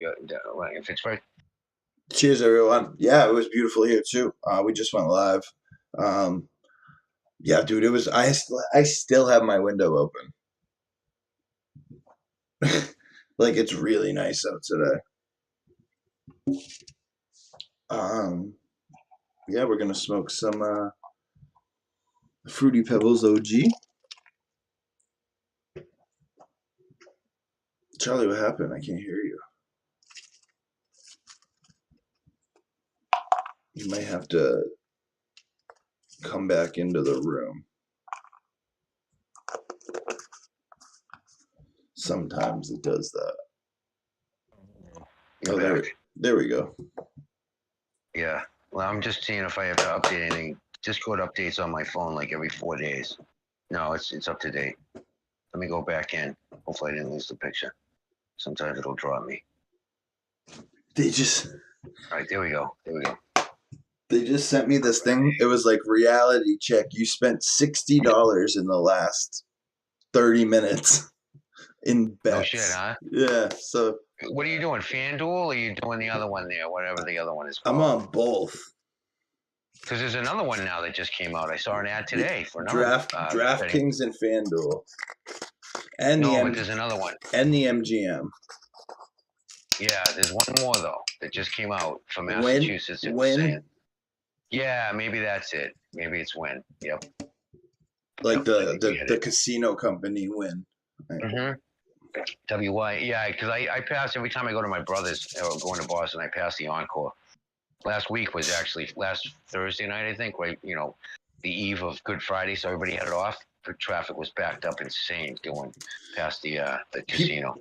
in Pittsburgh. Cheers, everyone. Yeah, it was beautiful here too. We just went live. Um, yeah, dude, it was. I still have my window open. Like it's really nice out today. Um, yeah, we're gonna smoke some Fruity Pebbles OG. Charlie, what happened? I can't hear you. You might have to come back into the room. Sometimes it does that. You're Oh, back. there we go. Yeah. Well, I'm just seeing if I have to update anything. Discord updates on my phone like every 4 days. No, it's up to date. Let me go back in. Hopefully I didn't lose the picture. Sometimes it'll draw me. They just All right, there we go. There we go. they just sent me this All thing. It was like reality check. You spent $60 in the last 30 minutes in No shit, bets. huh? Yeah, so What are you doing? FanDuel or are you doing the other one there, whatever the other one is I'm called? on both. Because there's another one now that just came out. I saw an ad today for another betting. DraftKings and FanDuel and the No, but M there's another one. and the MGM. Yeah, there's one more though that just came out from Win, Massachusetts. It was saying, win, yeah, maybe that's it. Maybe it's Win. Yep, like yep. I think we hit the it. casino company win. Mm-hmm. WY. Yeah, because I pass every time I go to my brother's or going to Boston. I pass the Encore. Last week was actually last Thursday night, I think. Right, the eve of Good Friday, so everybody had it off. The traffic was backed up insane going past the casino.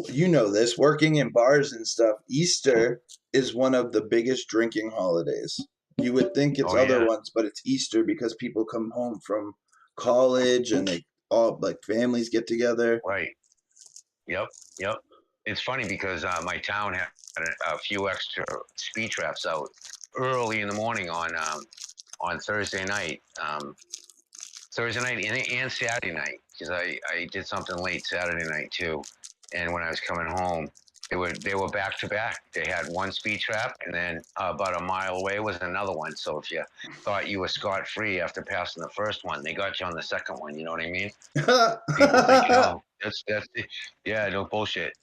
You know this, working in bars and stuff, Easter is one of the biggest drinking holidays. You would think it's Oh other yeah, ones, but it's Easter because people come home from college and they all like families get together. right. Yep, yep. It's funny because my town had a few extra speed traps out early in the morning on Thursday night. Thursday night and Saturday night because I did something late Saturday night too, and when I was coming home, they were back to back. They had one speed trap, and then about a mile away was another one. So if you thought you were scot free after passing the first one, they got you on the second one. You know what I mean? People thinking, oh, that's yeah, no bullshit,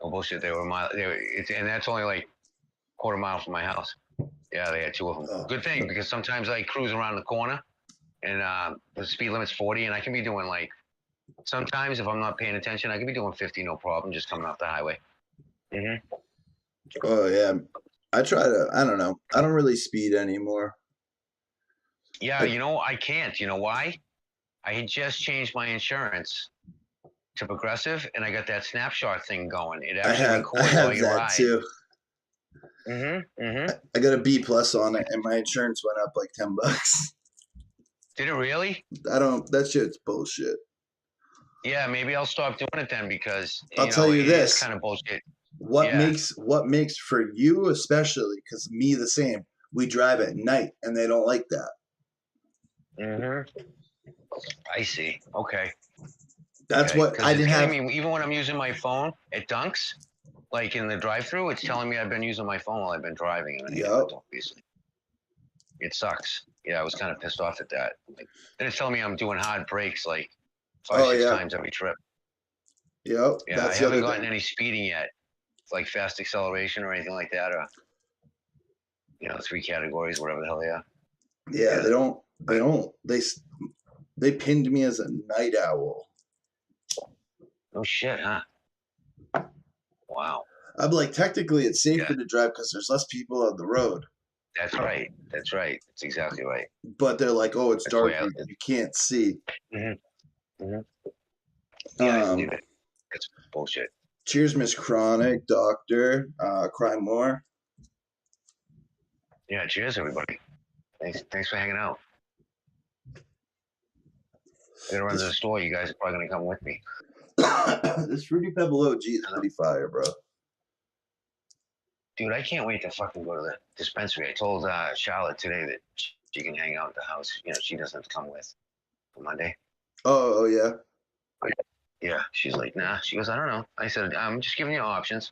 no bullshit. They were mile, and that's only like quarter mile from my house. Yeah, they had two of them. Oh, Good thing because sometimes I cruise around the corner and the speed limit's 40, and I can be doing like sometimes if I'm not paying attention, I can be doing 50 no problem, just coming off the highway. Mm-hmm. oh yeah. I don't know. I don't really speed anymore. Yeah, I, I can't. You know why? I had just changed my insurance to Progressive, and I got that snapshot thing going. It actually I records all have your that rides. too. Mm-hmm. Mm-hmm. I got a B plus on it and my insurance went up like $10. Did it really? I don't that shit's bullshit. Yeah, maybe I'll stop doing it then because I'll tell it you is this. kind of bullshit. What Yeah. makes for you especially, because me the same. We drive at night and they don't like that. Mm-hmm. I see. Okay. That's Okay. what Because I it's didn't getting have. me even when I'm using my phone at Dunks, like in the drive-through, it's telling me I've been using my phone while I've been driving, and I Yup. haven't, obviously. It sucks. Yeah, I was kind of pissed off at that. Like, then it's telling me I'm doing hard brakes like five, Oh six yeah. times every trip. Yep. Yeah, I That's the haven't other gotten thing. any speeding yet, like fast acceleration or anything like that, or 3 categories, whatever the hell they are. Yeah, Yeah. they don't they pinned me as a night owl. No shit, huh? Wow. I'm like, technically it's Yeah, safer to drive because there's less people on the road. that's right. That's right. That's exactly right. But they're like, oh, it's That's the dark, way you can't see. mm-hmm, mm-hmm. Yeah, I believe Um, it. It's bullshit. cheers, Miss Chronic, Doctor, Cry More. Yeah, cheers, everybody. Thanks for hanging out. I gotta run to the This store. You guys are probably gonna come with me. this Fruity Pebble OG is pretty fire, bro. Dude, I can't wait to fucking go to the dispensary. I told Charlotte today that she can hang out at the house. She doesn't have to come with for Monday. Oh yeah. Yeah, she's like, nah. She goes, I don't know. I said, I'm just giving you options.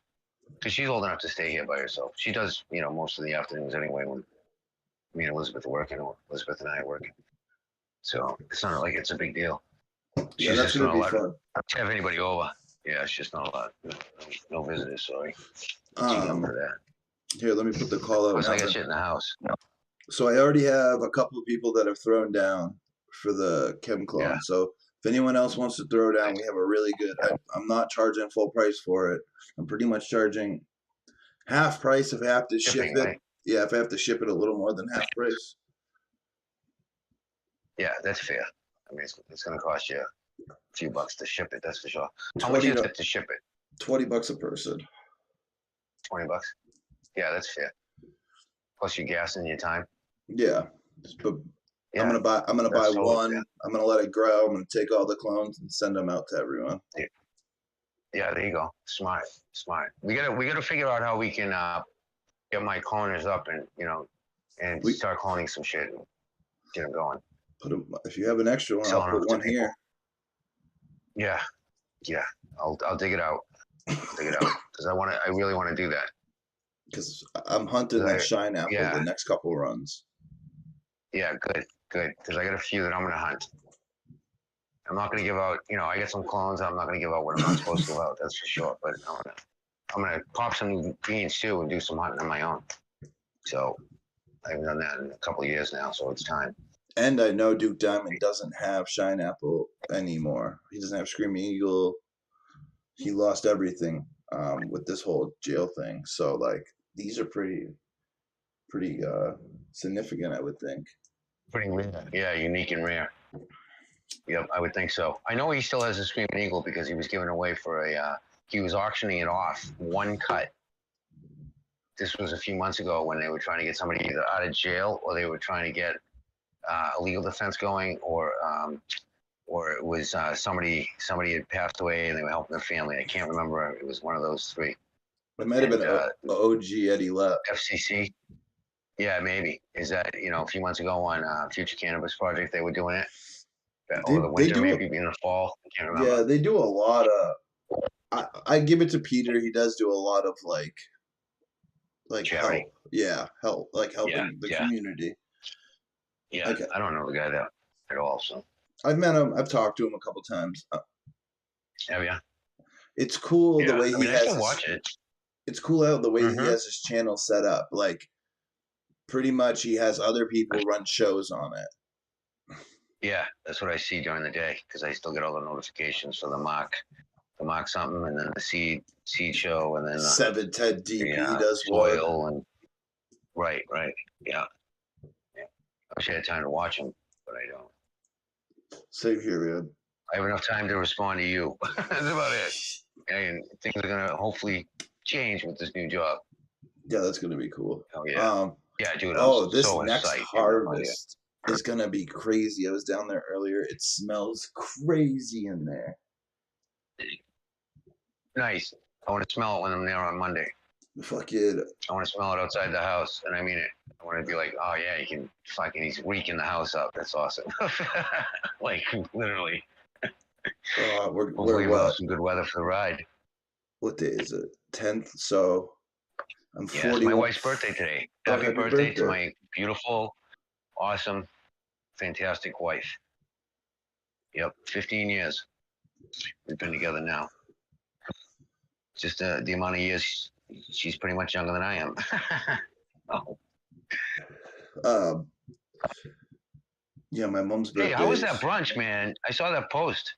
because she's old enough to stay here by herself. She does, most of the afternoons anyway when me and Elizabeth are working, or Elizabeth and I are working. So it's not like it's a big deal. Yeah, She's that's just gonna not be allowed fun. to have anybody over. Yeah, it's just not allowed. No visitors, sorry. Too young for that. Here, let me put the call out Plus, now. I got shit in the house. So I already have a couple of people that have thrown down for the Chem clone. Yeah. So if anyone else wants to throw down, we have a really good. I'm not charging full price for it. I'm pretty much charging half price if I have to ship Shipping, it. right? Yeah, if I have to ship it a little more than half price. Yeah, that's fair. I mean, it's going to cost you a few bucks to ship it, that's for sure. How 20 much is it to ship it? $20 a person. 20 bucks? Yeah, that's fair. Plus your gas and your time. Yeah, but Yeah, I'm gonna buy that's totally one. fair. I'm gonna let it grow. I'm gonna take all the clones and send them out to everyone. Yeah, there you go. Smart. We gotta figure out how we can get my cloners up and and We start cloning some shit and get them going. put them. If you have an extra one, I'll Selling them put to one people. here. Yeah. I'll dig it out. Because I really want to do that. Because I'm hunting 'Cause that shine apple yeah, the next couple runs. yeah, good. Because I got a few that I'm gonna hunt. I'm not gonna give out. I got some clones. I'm not gonna give out what I'm not supposed to give out. That's for sure. But I'm gonna pop some beans too and do some hunting on my own. So I haven't done that in a couple of years now. So it's time. And I know Duke Diamond doesn't have shine apple anymore. He doesn't have Screaming Eagle. He lost everything with this whole jail thing. So like these are pretty significant, I would think. Pretty rare. Yeah, unique and rare. Yep, I would think so. I know he still has a Screaming Eagle because he was giving away for he was auctioning it off one cut. This was a few months ago when they were trying to get somebody either out of jail or they were trying to get a legal defense going, or it was somebody had passed away and they were helping their family. I can't remember. It was one of those three. It might have been OG Eddie Left. FCC. Yeah, maybe. Is that a few months ago on Future Cannabis Project they were doing it over the winter, maybe in the fall. I can't remember. Yeah, they do a lot of. I give it to Peter. He does do a lot of like charity. help. Yeah, help, like helping the community. Yeah, okay. I don't know the guy that at all. So I've met him. I've talked to him a couple times. Have you? It's cool the way he has. I still watch it. It's cool how the way he has his channel set up. Like, pretty much, he has other people run shows on it. Yeah, that's what I see during the day because I still get all the notifications for the mock something, and then the seed show, and then 710 DP does soil and right, yeah. I wish I had time to watch them, but I don't. Same here, man. I have enough time to respond to you. That's about it. And things are gonna hopefully change with this new job. Yeah, that's gonna be cool. Oh yeah. Yeah, dude. This next harvest is gonna be crazy. I was down there earlier. It smells crazy in there. Nice. I want to smell it when I'm there on Monday. Fuck it. I want to smell it outside the house, and I mean it. I want to be like, oh yeah, he's reeking the house up. That's awesome. Like literally. We're we'll have some good weather for the ride. What day is it? 10th. So I'm 40. It's my wife's birthday today. Happy birthday to my beautiful, awesome, fantastic wife. Yep, 15 years. We've been together now. Just the amount of years she's pretty much younger than I am. Yeah, my mom's birthday. Hey, how was that brunch, man? I saw that post.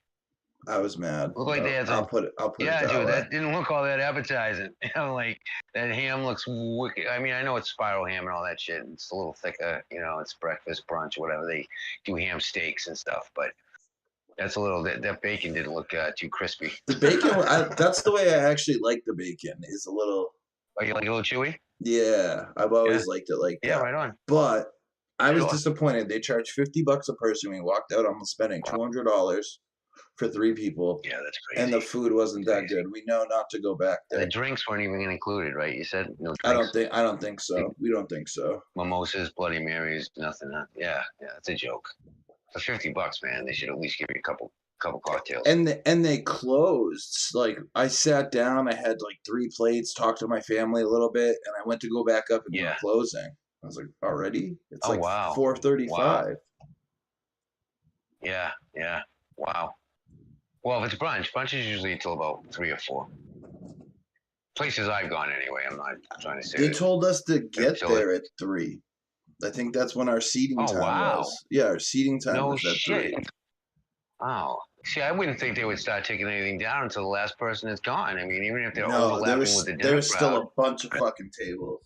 I was mad. Looked like they had I'll put it. Yeah, dude, that didn't look all that appetizing. Like that ham looks wicked. I mean, I know it's spiral ham and all that shit. It's a little thicker, it's breakfast, brunch, whatever. They do ham steaks and stuff, but that's a little. That bacon didn't look too crispy. The bacon. That's the way I actually like the bacon. Is a little. Oh, you like it a little chewy? Yeah, I've always liked it like that. Yeah, right on. But I was disappointed. They charged $50 a person. We walked out almost spending $200 for 3 people. Yeah, that's crazy. And the food wasn't that good. We know not to go back there. The drinks weren't even included, right? You said no drinks. I don't think so. We don't think so. Mimosas, Bloody Marys, nothing. Yeah, it's a joke. For $50, man, they should at least give you a couple couple cocktails. And they closed. Like I sat down, I had like 3 plates, talked to my family a little bit, and I went to go back up and they were Yeah. closing. I was like, already? It's Oh like wow. Wow. 4:35. Yeah. Yeah. Wow. Well, if it's brunch is usually until about 3 or 4. Places I've gone anyway. I'm not trying to say They that told us to they're get silly. there at 3. I think that's when our seating Oh time wow. was. Yeah, our seating time No was at 3. shit. Wow. See, I wouldn't think they would start taking anything down until the last person is gone. I mean, even if they're No, overlapping with the there dinner was still crowd. a bunch of fucking tables.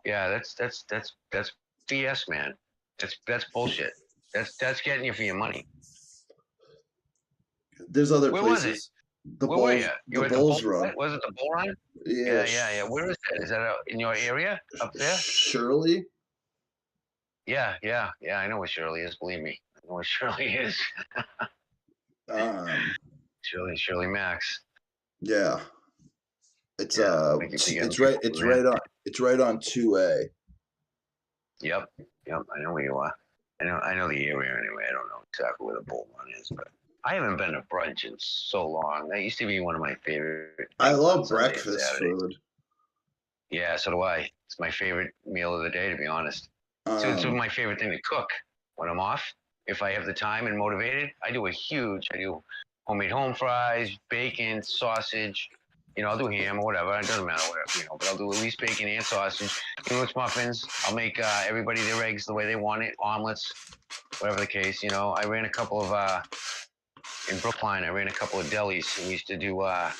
Yeah, that's BS, man. That's bullshit. That's getting you for your money. There's other Where was it? places. Where were you? You The were at the bull? Bulls Run. Was it the bull run? Yeah, Yeah, yeah, yeah. Where is that? Is that in your area up there? Shirley. Yeah, yeah, yeah. I know where Shirley is. Believe me, I know where Shirley is. Um, Shirley Max. yeah. It's Yeah, thank you for getting it's right people it's in. right on 2A. Yep, yep. I know where you are. I know the area anyway. I don't know exactly where the bull run is, but I haven't been to brunch in so long. That used to be one of my favorite I things on love Sunday and breakfast Saturday. food. Yeah, so do I. It's my favorite meal of the day, to be honest. So it's Um, my favorite thing to cook when I'm off. If I have the time and motivated, I do homemade home fries, bacon, sausage. I'll do ham or whatever. It doesn't matter, whatever. But I'll do at least bacon and sausage. English muffins. I'll make everybody their eggs the way they want it. Omelets, whatever the case. I ran a couple of in Brookline. I ran a couple of delis, and we used to do. I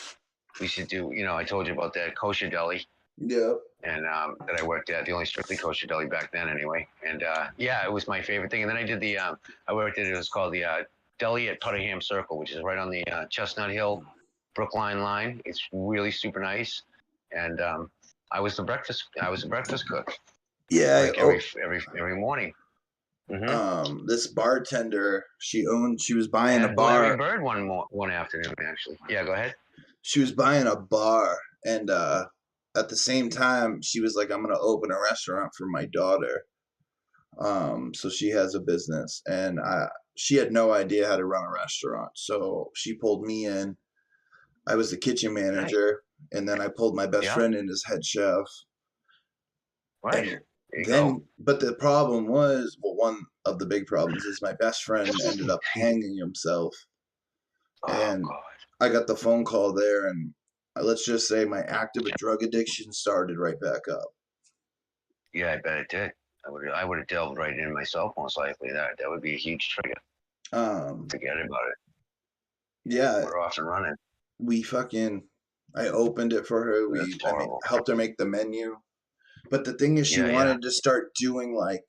told you about that kosher deli yeah. and that I worked at, the only strictly kosher deli back then anyway. And yeah, it was my favorite thing. And then I did I worked at, it was called the deli at Putterham Circle, which is right on the Chestnut Hill, Brookline line. It's really super nice. And I was the breakfast cook, Yeah. like every morning. Mm-hmm. This bartender, she was I buying a had Larry bar. Bird one afternoon actually. Yeah, go ahead. She was buying a bar, and at the same time, she was like, "I'm gonna open a restaurant for my daughter." So she has a business, and she had no idea how to run a restaurant. So she pulled me in. I was the kitchen Nice. manager, and then I pulled my best Yeah. friend in as head chef. Right. And There you go. but the problem was, well, one of the big problems is my best friend ended up hanging himself, Oh and God. I got the phone call there, and let's just say my active drug addiction started right back up. Yeah, I bet it did. I would have delved right in myself most likely. That would be a huge trigger. Um, Forget about it. yeah, We're off and running. we fucking, I opened it for her. That's I mean, horrible. helped her make the menu. But the thing is, she Yeah, yeah. wanted to start doing like,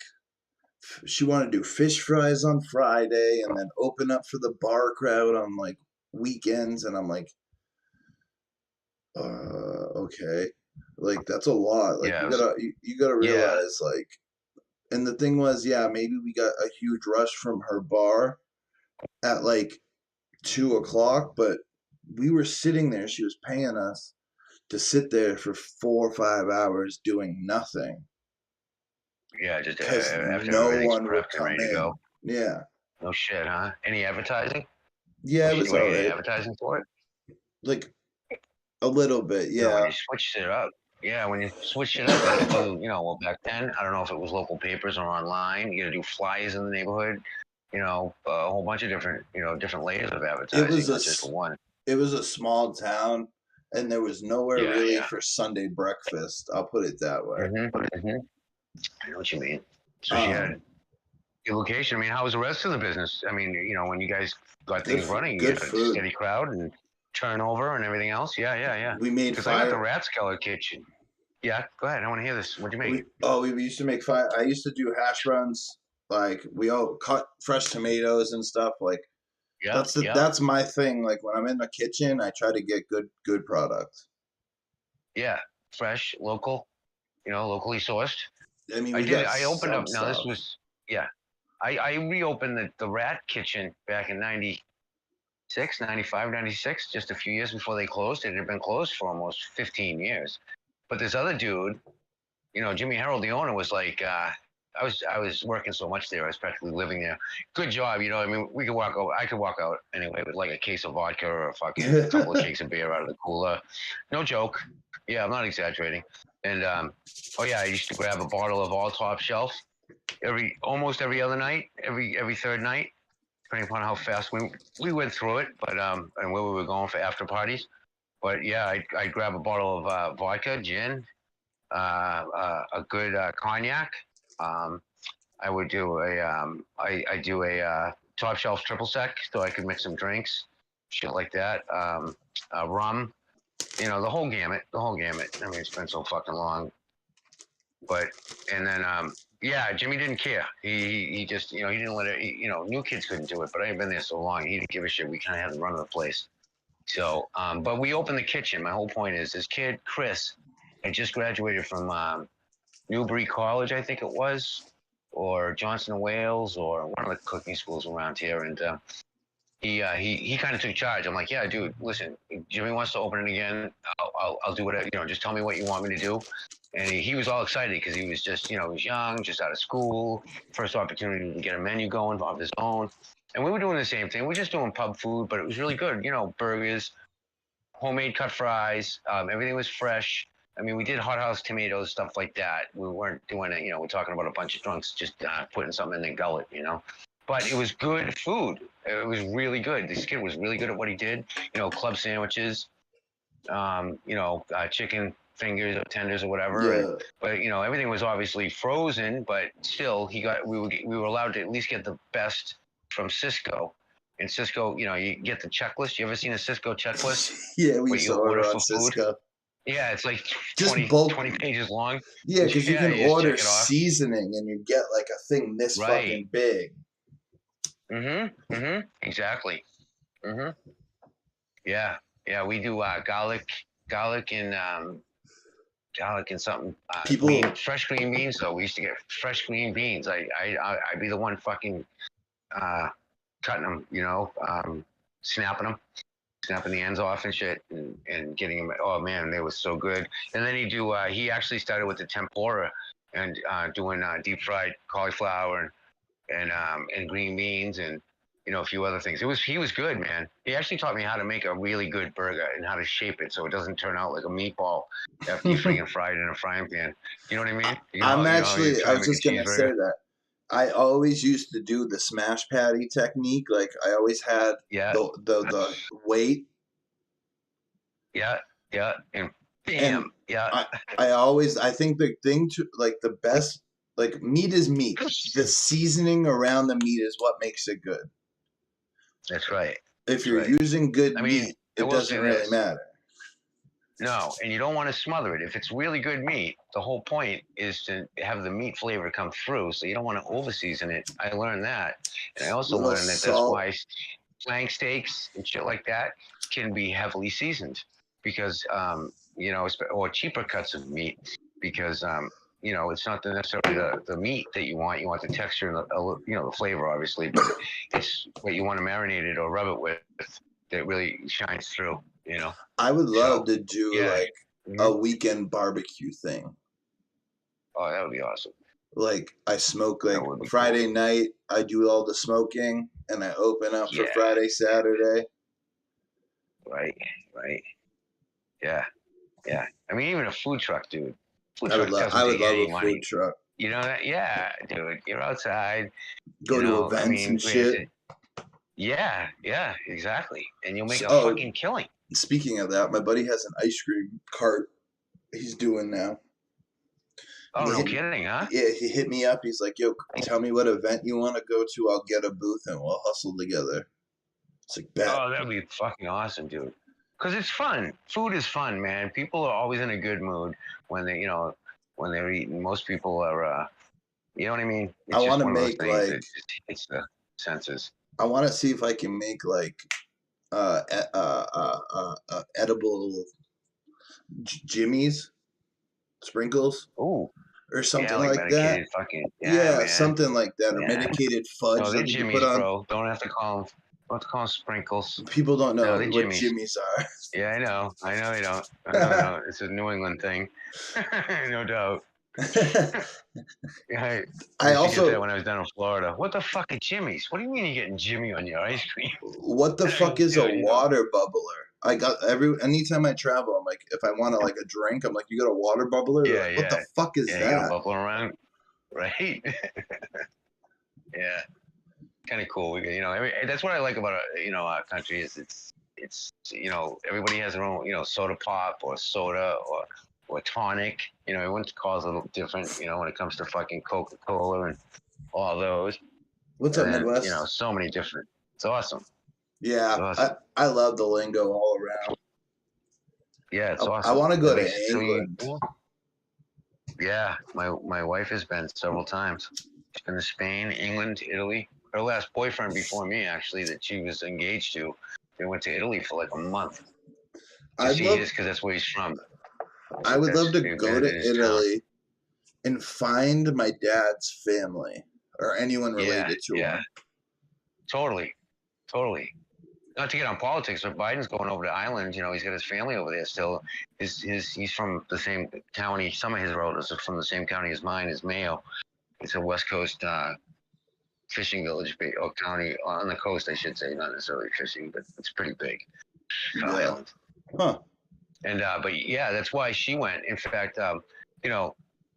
she wanted to do fish fries on Friday and then open up for the bar crowd on like weekends. And I'm like, okay, like that's a lot. Like Yeah. you gotta Yeah. realize like, and the thing was, yeah, maybe we got a huge rush from her bar at like 2 o'clock, but we were sitting there. She was paying us to sit there for 4 or 5 hours doing nothing Yeah. Just because after no everything's one would prepped and come ready to in. go. Yeah, No shit, huh? Any advertising? yeah, Was it she was doing all any right. advertising for it? Like a little bit, When yeah. you switched it up. Yeah, when you switched it up, you got to do, well, back then, I don't know if it was local papers or online. You got to do flyers in the neighborhood. A whole bunch of different layers of It advertising, was not just one. it was a small town, and there was nowhere Yeah, really yeah. for Sunday breakfast. I'll put it that way. Mm-hmm. I know what you mean. So she had Um, your location. I mean, how was the rest of the business? I mean, when you guys got things running, you good had a food. steady crowd and turnover and everything else. Yeah, yeah, yeah. We made Because I got the fire. Rathskeller kitchen. Yeah, go ahead. I want to hear this. What'd you make? We used to make fire. I used to do hash browns. Like we all cut fresh tomatoes and stuff. Like Yeah, yeah, that's my thing. Like when I'm in the kitchen, I try to get good product. yeah. Fresh, local. Locally sourced. I mean, I we did it. got I opened some up. Now this stuff. was yeah. I reopened the Rat Kitchen back in 96, 95, 96, just a few years before they closed. It had been closed for almost 15 years. But this other dude, Jimmy Harold, the owner, was like, I was working so much there. I was practically living there. Good job, you know. I mean, we could walk out. I could walk out anyway with like a case of vodka or a fucking couple of shakes of beer out of the cooler. No joke. Yeah, I'm not exaggerating. And oh yeah, I used to grab a bottle of all top shelf almost every other night, every third night, depending upon how fast we went through it, but and where we were going for after parties. But yeah, I'd grab a bottle of vodka, gin, a good cognac. Um, I would do I do a top shelf triple sec so I could mix some drinks, shit like that. Rum, you know, the whole gamut, the whole gamut. I mean, it's been so fucking long, but and then yeah, Jimmy didn't care. He just, you know, he didn't let it. You know, new kids couldn't do it, but I had been there so long, he didn't give a shit. We kind of had the run of the place. So, but we opened the kitchen. My whole point is, this kid Chris had just graduated from Newbury College, I think it was, or Johnson and Wales, or one of the cooking schools around here, and he kind of took charge. I'm like, yeah, dude, listen, Jimmy wants to open it again. I'll do whatever, you know, just tell me what you want me to do. And he was all excited because he was just, you know, he was young, just out of school, first opportunity to get a menu going of his own. And we were doing the same thing. We were just doing pub food, but it was really good. You know, burgers, homemade cut fries, everything was fresh. I mean, we did hothouse tomatoes, stuff like that. We weren't doing it, you know, we're talking about a bunch of drunks just putting something in their gullet, you know. But it was good food. It was really good. This kid was really good at what he did. You know, club sandwiches, you know, chicken fingers or tenders or whatever. Yeah. And, but you know, everything was obviously frozen, but still, we were allowed to at least get the best from Cisco. And Cisco, you know, you get the checklist. You ever seen a Cisco checklist? Yeah, we What used you to order on for food? Cisco. Yeah, it's like Just 20, bulk. 20 pages long. Yeah, because you Yeah, can you just order check it off. seasoning and you get like a thing this Right. fucking big. Exactly. Yeah. Yeah, we do garlic and something People, fresh green beans. Though we used to get fresh green beans. I'd be the one fucking cutting them, you know, snapping the ends off and shit, and getting them. Oh man, they were so good. And then he actually started with the tempura and doing deep fried cauliflower and green beans and, you know, a few other things. He was good, man. He actually taught me how to make a really good burger and how to shape it so it doesn't turn out like a meatball after you freaking fry it in a frying pan. You know what I mean? I You're was trying to just make a gonna say cheeseburger. that. I always used to do the smash patty technique. Like I always had Yeah, the weight. yeah, and And bam, yeah. I think the thing to like the best, like meat is meat. The seasoning around the meat is what makes it good. That's right. If That's you're right. using good I mean, meat, I it will doesn't say really this. matter. No, and you don't want to smother it. If it's really good meat, the whole point is to have the meat flavor come through. So you don't want to over season it. I learned that. And I also Little learned that that's salt. why flank steaks and shit like that can be heavily seasoned because, you know, or cheaper cuts of meat because, you know, it's not necessarily the meat that you want. You want the texture and you know, the flavor, obviously, but it's what you want to marinate it or rub it with that really shines through, you know? I would love So, to do yeah. like a weekend barbecue thing. Oh, that would be awesome. Like I smoke That like would be cool. Friday night, I do all the smoking and I open up for Yeah, Friday, Saturday. right, right. Yeah, yeah. I mean, even a food truck, dude. Food I would truck love doesn't take a any food money. truck. You know that? Yeah, dude. You're outside. You Go to know, I events mean, and shit. yeah, yeah, exactly. And you'll make So, a fucking killing. speaking of that, my buddy has an ice cream cart he's doing now. And Oh, no kidding, huh? he hit me up. He's like, "Yo, tell me what event you want to go to. I'll get a booth and we'll hustle together." It's like, bet. Oh, that'd be fucking awesome, dude. Because it's fun. Food is fun, man. People are always in a good mood when they, you know, when they're eating. Most people are, you know what I mean? I It's want just to one of those make things like that just hits the senses. I want to see if I can make like edible jimmies, sprinkles, Ooh, or yeah, something like like that. medicated fucking, yeah, Yeah, man. something like that, or Yeah. medicated No, fudge they're that we could put jimmies, on. bro. Don't have to call them sprinkles. People don't No, know they're what jimmies. jimmies are. Yeah, I know. I know they don't. I know they don't. It's a New England thing. No doubt. Yeah, I I used to get that also, when I was down in Florida. What the fuck are Jimmy's? What do you mean you're getting Jimmy on your ice cream? what the fuck is a Dude, you know. water bubbler? I got anytime I travel, I'm like, if I want to like a drink, I'm like, you got a water bubbler? They're Yeah, like, what the yeah, fuck is yeah. You got a that? bubbler around, right? Yeah, kind of cool. That's what I like about our country is it's everybody has their own soda pop or soda or tonic. Everyone calls it a little different. When it comes to fucking Coca-Cola and all those, What's and up, then Midwest? so many different. It's awesome. It's Yeah, awesome. I love the lingo all around. Yeah, it's I awesome. want to It go to makes it so England. yeah. My wife has been several times. She's been to Spain, England, Italy. Her last boyfriend before me, actually, that she was engaged to, they went to Italy for like a month to I'd see love, his, because that's where he's from. I would love to They go visited to his town. Italy and find my dad's family or anyone Yeah, related to yeah, him. totally, totally. Not to get on politics, but Biden's going over to Ireland. He's got his family over there still. He's from the same county. Some of his relatives are from the same county as mine, is Mayo. It's a West Coast fishing village or county on the coast, I should say, not necessarily fishing, but it's pretty big Yeah. island. Huh. And but yeah, that's why she went. In fact,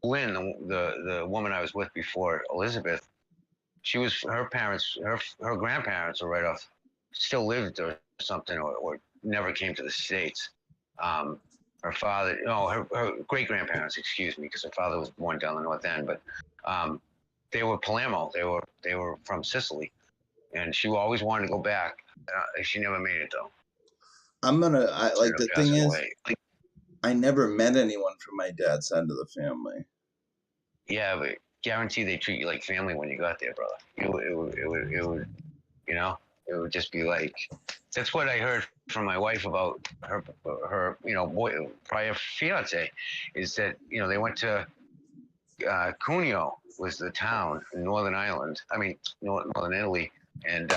Lynn, the woman I was with before Elizabeth, she was her parents, her grandparents are right off, still lived or something, or never came to the States. Her father, no, her great grandparents, excuse me, because her father was born down the north end, but um, they were Palermo. They were from Sicily, and she always wanted to go back. She never made it though. She like ended the up thing passing is, away. I never met anyone from my dad's side of the family. Yeah, but guarantee they treat you like family when you got there, brother. You know, it would just be like, that's what I heard from my wife about her prior fiance, is that they went to Cuneo was the town in Northern Ireland. I mean, Northern Italy, and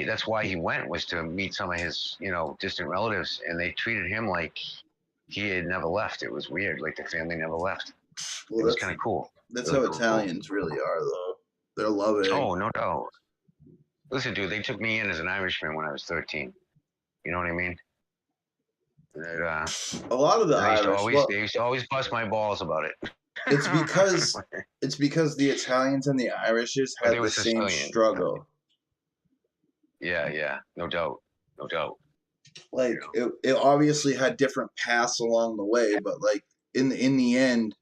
that's why he went, was to meet some of his distant relatives, and they treated him like he had never left. It was weird, like the family never left. It Well, was kind of cool, that's really how cool. Italians really are, though. They're loving. Oh, no doubt. Listen, dude, they took me in as an Irishman when I was 13. You know what I mean? That, A lot of the and they used to Irish. always Well, they used to always bust my balls about it. it's But because it's because the Italians and the Irishes they had were the same Sicilian. struggle. Yeah, yeah, no doubt, no doubt. Like it obviously had different paths along the way, but like in the end,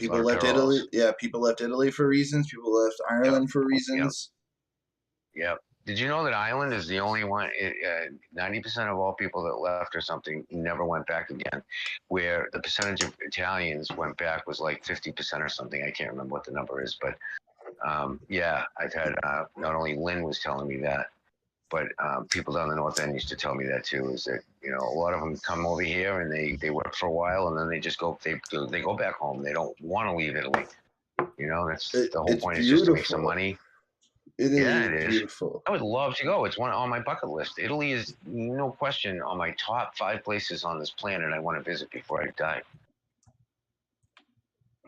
A lot people of left Italy. parallels. Yeah, people left Italy for reasons. People left Yep, Ireland for yep, reasons. yep. Did you know that Ireland is the only one? 90% of all people that left or something never went back again. Where the percentage of Italians went back was like 50% or something. I can't remember what the number is, but yeah, I've had not only Lynn was telling me that, but people down the north end used to tell me that too. Is that a lot of them come over here and they work for a while and then they just they go back home. They don't want to leave Italy. That's the whole It's point, is just to make some beautiful. money. Italy Yeah, is it is. beautiful. I would love to go. It's one on my bucket list. Italy is no question on my top 5 places on this planet I want to visit before I die.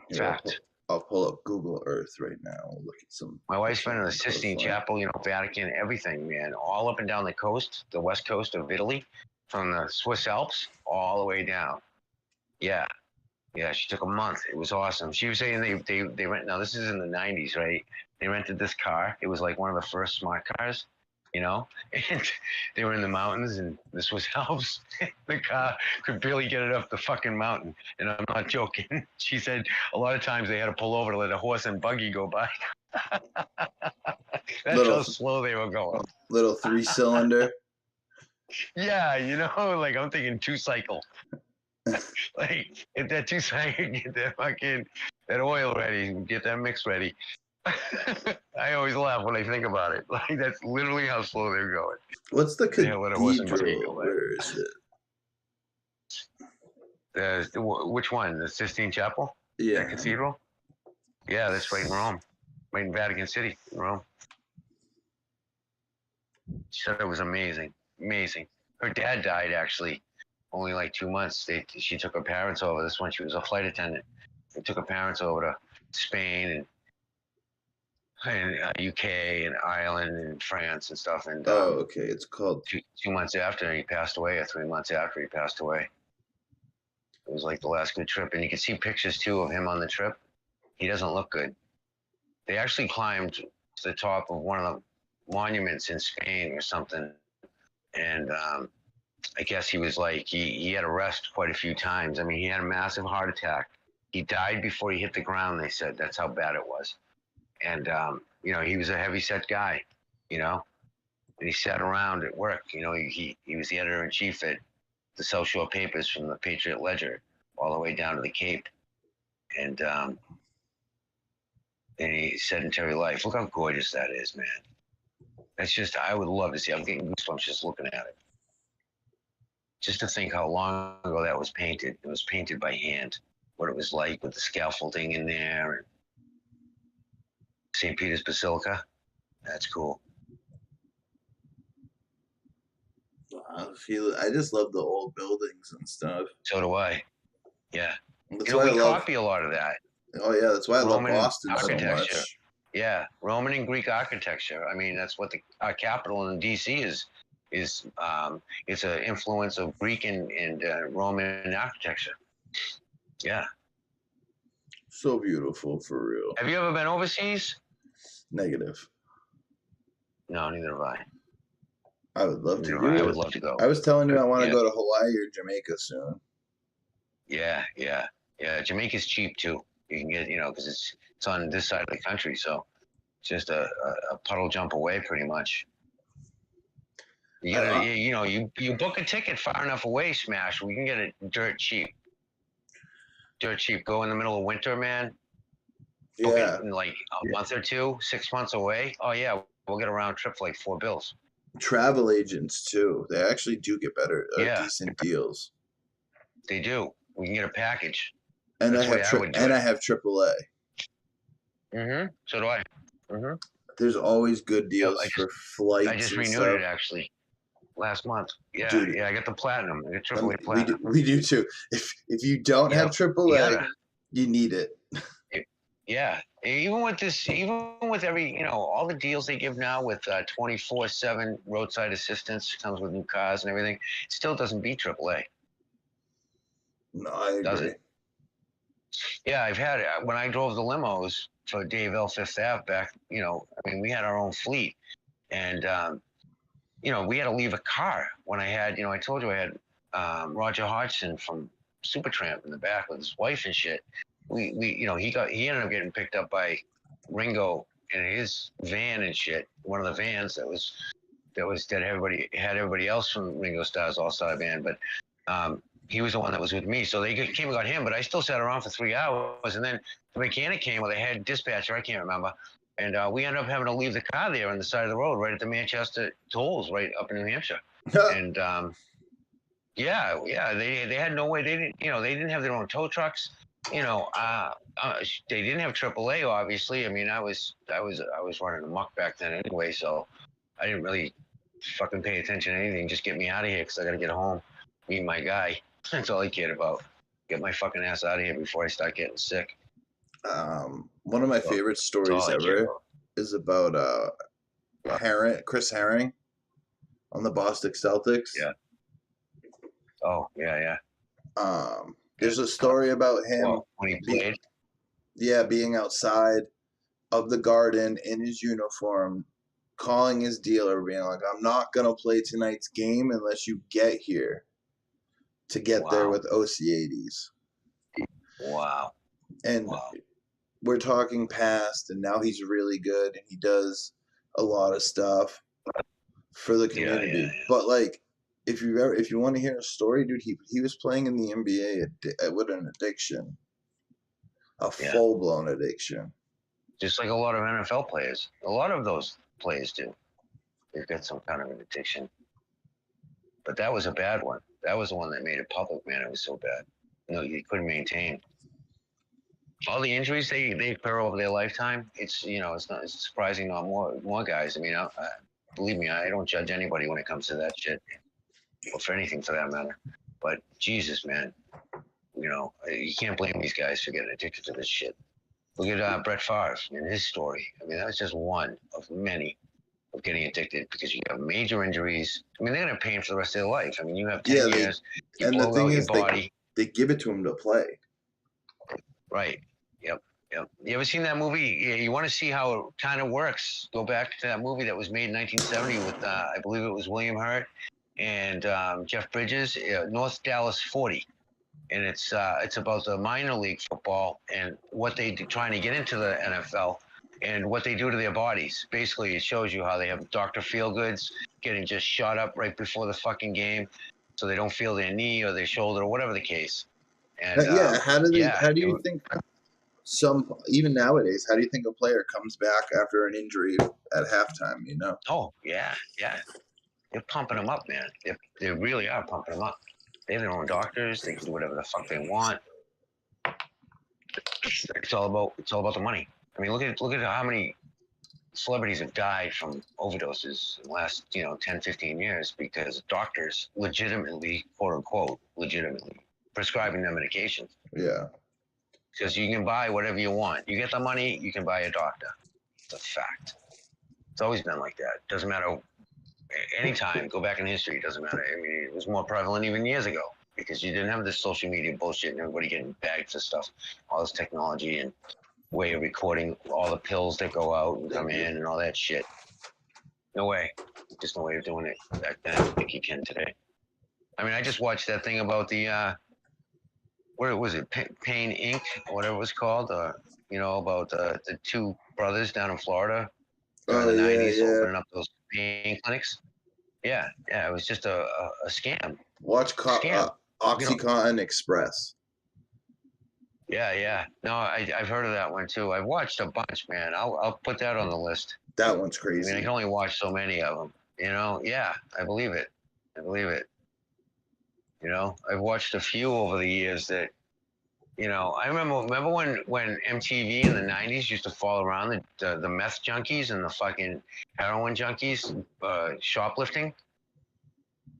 Here, Fact. I'll pull up Google Earth right now. We'll look at some My wife's been in the Italian Sistine coastline. Chapel, Vatican, everything, man, all up and down the coast, the west coast of Italy, from the Swiss Alps all the way down. Yeah, yeah. She took a month. It was awesome. She was saying they rent. Now this is in the '90s, right? They rented this car. It was like one of the first smart cars, and they were in the mountains and the Swiss Alps. The car could barely get it up the fucking mountain, and I'm not joking. She said a lot of times they had to pull over to let a horse and buggy go by. That's Little how slow they were going. little 3-cylinder. Yeah, like I'm thinking 2-cycle. Like, get that 2-cycle, get that oil ready, get that mix ready. I always laugh when I think about it. Like, that's literally how slow they're going. What's the They let a horse and buggy go cathedral? by. Where is it? Which one? The Sistine Chapel? That Yeah. cathedral? Yeah, that's right in Rome, right in Vatican City, in Rome. She said it was amazing, amazing. Her dad died actually only like 2 months. She took her parents over. This one, she was a flight attendant. They took her parents over to Spain and UK and Ireland and France and stuff. And Oh, okay. It's called. 2 months after he passed away, or 3 months after he passed away, it was like the last good trip. And you can see pictures too of him on the trip. He doesn't look good. They actually climbed to the top of one of the monuments in Spain or something. And I guess he was like, he had to rest quite a few times. I mean, he had a massive heart attack. He died before he hit the ground, they said. That's how bad it was. And, he was a heavy set guy, and he sat around at work. He was the editor in chief at the South Shore papers from the Patriot Ledger all the way down to the Cape. And a sedentary life. Look how gorgeous that is, man. That's just, I would love to see. I'm getting goosebumps just looking at it. Just to think how long ago that was painted. It was painted by hand. What it was like with the scaffolding in there. And St. Peter's Basilica. That's cool. I just love the old buildings and stuff. So do I. Yeah. That's why we copy a lot of that. Oh yeah, that's why I love Roman Boston so architecture. much. Yeah, Roman and Greek architecture. I mean, that's what our capital in D.C. is. It's an influence of Greek and Roman architecture. Yeah. So beautiful, for real. Have you ever been overseas? Negative. No, neither have I. I would love to. I would love to go. I was telling you I want to go to Hawaii or Jamaica soon. Yeah. Jamaica's cheap too. You can get, because it's on this side of the country, so it's just a puddle jump away, pretty much. You gotta, you book a ticket far enough away, Smash. We can get it dirt cheap. Dirt cheap. Go in the middle of winter, man. Book it in like a month or two, 6 months away. Oh yeah, we'll get a round trip for like $4. Travel agents too. They actually do get better, decent deals. They do. We can get a package. And I have AAA. So do I. There's always good deals for flights. I just renewed it actually last month. Yeah, dude, I got the platinum. I got AAA platinum. We do too. If you don't have AAA, you need it. Yeah, even with every, all the deals they give now with 24/7 roadside assistance, comes with new cars and everything, it still doesn't beat AAA. No, I agree. Does it? Yeah, I've had it. When I drove the limos for Dave L. Fifth Ave back, we had our own fleet. And, we had to leave a car when I had, I told you I had Roger Hodgson from Supertramp in the back with his wife and shit. He ended up getting picked up by Ringo in his van and shit. One of the vans that had everybody else from Ringo Starr's All-Star Band, but he was the one that was with me. So they came and got him, but I still sat around for 3 hours. And then the mechanic came, or the head dispatcher, I can't remember. And we ended up having to leave the car there on the side of the road, right at the Manchester tolls, right up in New Hampshire. And they had no way. They didn't have their own tow trucks. They didn't have AAA, obviously. I mean, I was running amok back then anyway, so I didn't really fucking pay attention to anything. Just get me out of here, because I got to get home, meet my guy. That's all I cared about. Get my fucking ass out of here before I start getting sick. One of my favorite stories ever is about Chris Herring on the Boston Celtics. Yeah. Oh, yeah. There's a story about him when he played. Being outside of the Garden in his uniform, calling his dealer, being like, "I'm not gonna play tonight's game unless you get here." To get there with OC80s. Wow. And we're talking past, and now he's really good, and he does a lot of stuff for the community. Yeah. But like, if you want to hear a story, dude, he was playing in the NBA with an addiction, a full blown addiction. Just like a lot of NFL players, a lot of those players do. They've got some kind of an addiction. But that was a bad one. That was the one that made it public, man. It was so bad. You couldn't maintain. All the injuries they occur over their lifetime. It's surprising not more guys. I mean, believe me, I don't judge anybody when it comes to that shit, or for anything for that matter. But Jesus, man, you can't blame these guys for getting addicted to this shit. Look at Brett Favre and his story. I mean, that was just one of many of getting addicted because you have major injuries. I mean, they're going to pay him for the rest of their life. I mean, you have 10 years, you and the blow thing out your is, body. they give it to him to play. Right. Yep. Yep. You ever seen that movie? You want to see how it kind of works? Go back to that movie that was made in 1970 with, I believe it was William Hurt and Jeff Bridges, North Dallas 40. And it's about the minor league football and what they do trying to get into the NFL and what they do to their bodies. Basically, it shows you how they have Dr. Feelgoods getting just shot up right before the fucking game so they don't feel their knee or their shoulder or whatever the case. And Yeah, how do it you think even nowadays, how do you think a player comes back after an injury at halftime, you know? oh yeah, yeah. They're pumping them up, man. They really are pumping them up. They have their own doctors. They can do whatever the fuck they want. It's all about the money. I mean, look at how many celebrities have died from overdoses in the last 10, 15 years because doctors legitimately, quote unquote, legitimately prescribing them medications. Yeah. Because you can buy whatever you want. You get the money, you can buy a doctor. It's a fact. It's always been like that. Doesn't matter. Anytime, go back in history, it doesn't matter. I mean, it was more prevalent even years ago because you didn't have this social media bullshit and everybody getting bagged for stuff, all this technology and way of recording all the pills that go out and come in and all that shit. No way. Just no way of doing it back then. I think you can today. I mean, I just watched that thing about the, what was it, Pain Inc., or whatever it was called, about the two brothers down in Florida during Oh, the yeah, 90s yeah. opening up those pain clinics. Yeah, it was just a scam. Watch Scam. Oxycontin Express. Yeah. No, I've heard of that one too. I've watched a bunch, man. I'll put that on the list. That one's I mean, I crazy. can only watch so many of them. Yeah, I believe it. I've watched a few over the years that, I remember when MTV in the 90s used to follow around the meth junkies and the fucking heroin junkies shoplifting.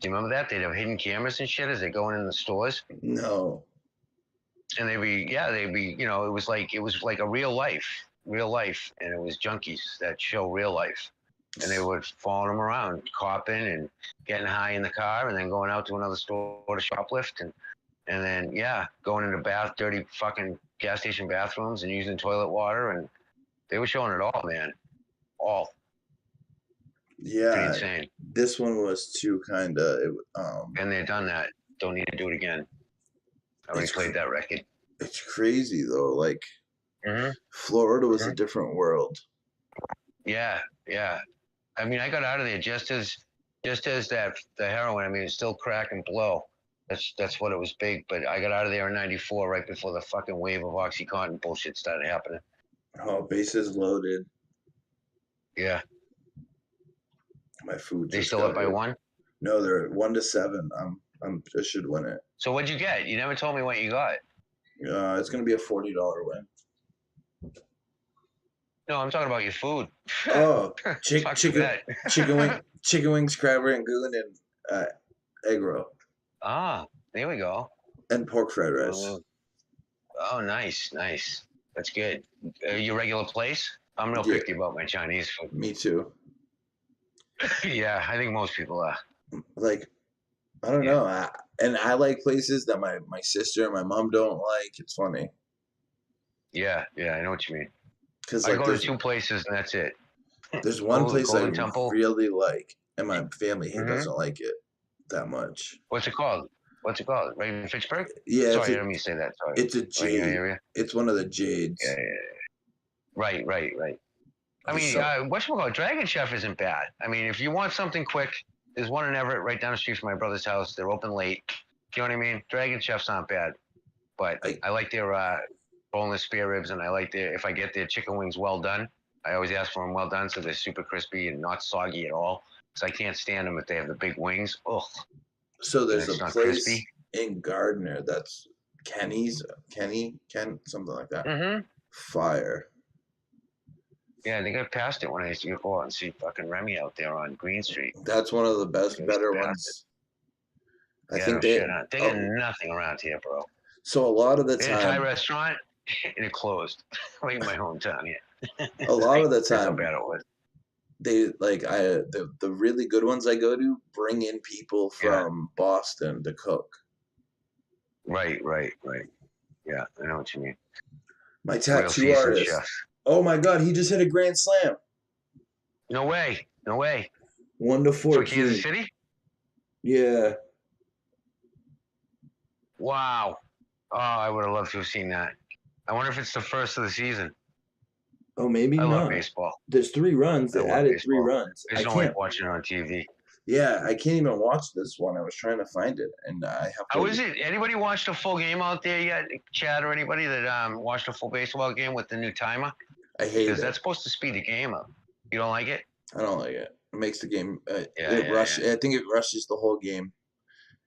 Do you remember that? They'd have hidden cameras and shit as they're going in the stores. No. And they'd be, it was like a real life, and it was junkies that show real life, and they would follow them around, copping and getting high in the car, and then going out to another store to shoplift, and then going into dirty fucking gas station bathrooms and using toilet water, and they were showing it all, man, all. Yeah. Pretty insane. This one was too kind of. And they've done that. Don't need to do it again. I already played that record. It's crazy though. Like, mm-hmm. Florida was a different world. Yeah. I mean, I got out of there just as the heroin. I mean, it's still crack and blow. That's what it was big. But I got out of there in '94, right before the fucking wave of OxyContin bullshit started happening. Oh, bases loaded. Yeah. My food. They still up by 1? No, they're 1-7. I should win it. So what'd you get? You never told me what you got. It's gonna be a $40 win. No, I'm talking about your food. Oh, chicken wings, crab rangoon, and egg roll. Ah, there we go. And pork fried rice. Oh, nice. That's good. Your regular place? I'm real picky about my Chinese food. Me too. Yeah, I think most people are. Like, I don't know. I like places that my sister and my mom don't like. It's funny. Yeah, I know what you mean. Because I go to 2 places and that's it. There's one place I Temple. really like, and my family here doesn't like it that much. What's it called? Right in Fitchburg? Yeah. Sorry, I didn't mean to say that. Sorry. It's a Jade. Right area? It's one of the Jades. Yeah. Right. I mean, whatchamacallit, Dragon Chef isn't bad. I mean, if you want something quick, there's one in Everett right down the street from my brother's house. They're open late. You know what I mean? Dragon Chef's not bad. But I like their boneless spare ribs, and I like if I get their chicken wings well done, I always ask for them well done so they're super crispy and not soggy at all. Because I can't stand them if they have the big wings. Ugh. So there's a place in Gardner that's Ken, something like that. Mm-hmm. Fire. Yeah, I think I passed it when I used to go out and see fucking Remy out there on Green Street. That's one of the better ones. I Yeah, think no they. shit. Huh? They got Oh, nothing around here, bro. so a lot of the They had a Thai time, restaurant, and it closed. Like in my hometown, yeah. a lot Like, of the that's how time, bad it was. they like the really good ones I go to bring in people Yeah. from Boston to cook. Right, right, right. Yeah, I know what you mean. My Real tattoo seasoned artist. chefs. Oh my God, he just hit a grand slam. No way. No way. 1 to For Kansas 14. City? Yeah. Wow. Oh, I would have loved to have seen that. I wonder if it's the first of the season. Oh, maybe I love not. baseball. There's 3 runs. I They love added three baseball. runs. I I just don't like can't. watching it on TV. Yeah, I can't even watch this one. I was trying to find it, and I have How to. is it? Anybody watched a full game out there yet, Chad, or anybody that watched a full baseball game with the new timer? I hate Because it. that's supposed to speed the game up. You don't like it? I don't like it. It makes the game. Yeah, It yeah, rush. yeah. I think it rushes the whole game.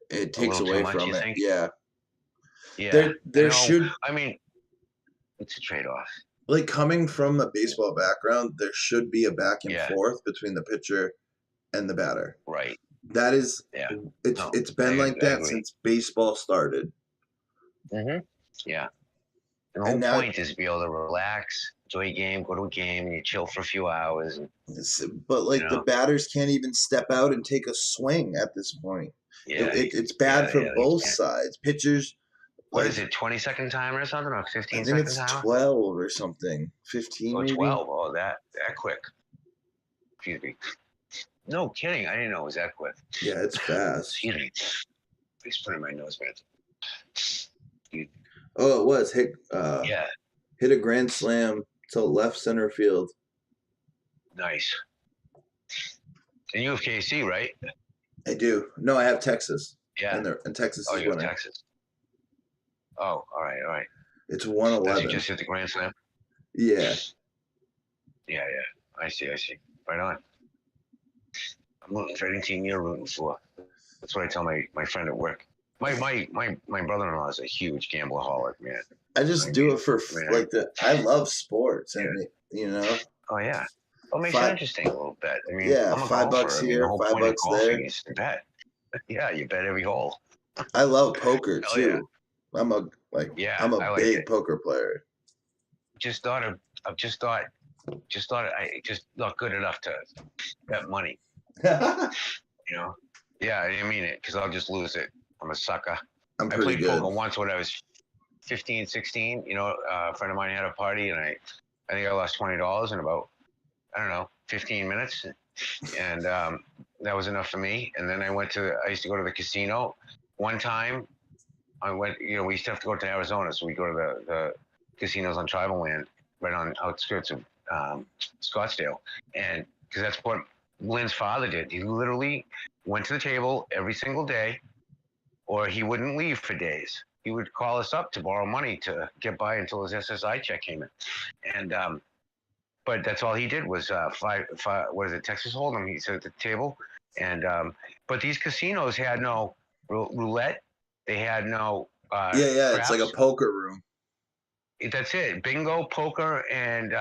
It A takes little too away much, from you it. think? Yeah. Yeah. I There know. should, I mean, it's a trade-off. like, coming from a baseball background, there should be a back and Yeah. forth between the pitcher and the batter. Right. That is, Yeah. No, it's been like I that agree. since baseball started. Mm-hmm. Yeah. And the And whole now, point is to be able to relax, enjoy a game, go to a game, and you chill for a few hours. And, but you like the know, batters can't even step out and take a swing at this point. yeah, It's bad for they both can't. sides. Pitchers, What is like, it, 20-second timer or something, or I 15 think second it's timer? 12 or something, 15 Oh, maybe. 12. Oh, that quick. Excuse me. No kidding. I didn't know it was that quick. Yeah, it's fast. Excuse me. Please put in my nose, man. Oh, it was Yeah, hit a grand slam to left center field. nice. And you have KC, right? I do. No, I have Texas, Yeah. and Texas Oh, is you have winning. Texas. Oh, all right, all right. It's Does he 111. just hit the grand slam? Yeah. Yeah, yeah. I see. Right on. I'm rooting for any team you're rooting for. That's what I tell my friend at work. My brother-in-law is a huge gambleaholic, man. I just I do mean, it for man. I love sports, Yeah. and you know, Oh yeah. Well, it makes it five interesting a little bit. I mean, yeah, I'm a $5 golfer. I mean, the here, whole five point of bucks golfing there. is to bet. Yeah, you bet every hole. I love poker Hell yeah. too. I'm a Yeah, I'm a I like big it. poker player. Just thought of. I've just thought. I just not good enough to bet money. You know. Yeah, I didn't mean it because I'll just lose it. I'm a sucker. I'm I pretty played good. poker once when I was 15, 16. You know, a friend of mine had a party, and I think I lost $20 in about, I don't know, 15 minutes, and that was enough for me. And then I used to go to the casino. One time, I went. You know, we used to have to go to Arizona, so we go to the casinos on tribal land, right on outskirts of Scottsdale, and because that's what Lynn's father did. He literally went to the table every single day, or he wouldn't leave for days. He would call us up to borrow money to get by until his SSI check came in, and but that's all he did was five. What is it, Texas Hold'em? He said at the table, and but these casinos had no roulette. They had no Yeah, it's like a craps. poker room. That's it. Bingo, poker, and